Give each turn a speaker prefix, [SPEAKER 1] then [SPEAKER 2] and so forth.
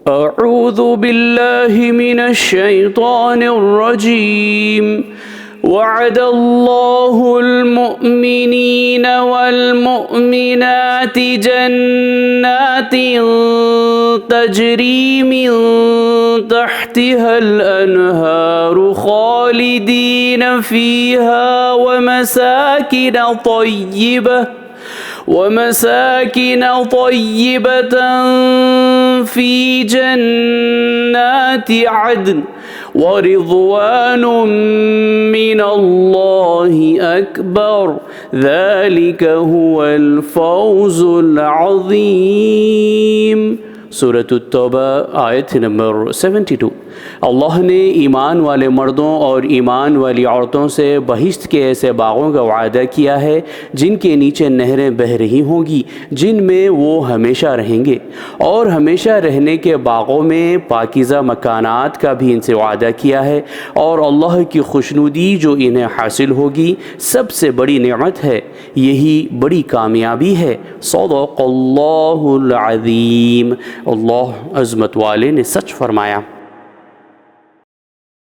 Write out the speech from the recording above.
[SPEAKER 1] أعوذ بالله من الشيطان الرجيم وعد الله المؤمنين والمؤمنات جنات تجري من تحتها الأنهار خالدين فيها ومساكن طيبة في جنات عدن ورضوان من الله أكبر ذلك هو الفوز العظيम। सूरत तौबा आयत नंबर 72। अल्लाह ने ईमान वाले मर्दों और ईमान वाली औरतों से बहिश्त के ऐसे बागों का वादा किया है जिनके नीचे नहरें बह रही होंगी, जिनमें वो हमेशा रहेंगे, और हमेशा रहने के बागों में पाकीज़ा मकानात का भी इनसे वादा किया है। और अल्लाह की खुशनुदी जो इन्हें हासिल होगी सबसे बड़ी नेमत है, यही बड़ी कामयाबी है। सदक़ल्लाहुल अज़ीम। अल्लाह अज़मत वाले ने सच फरमाया।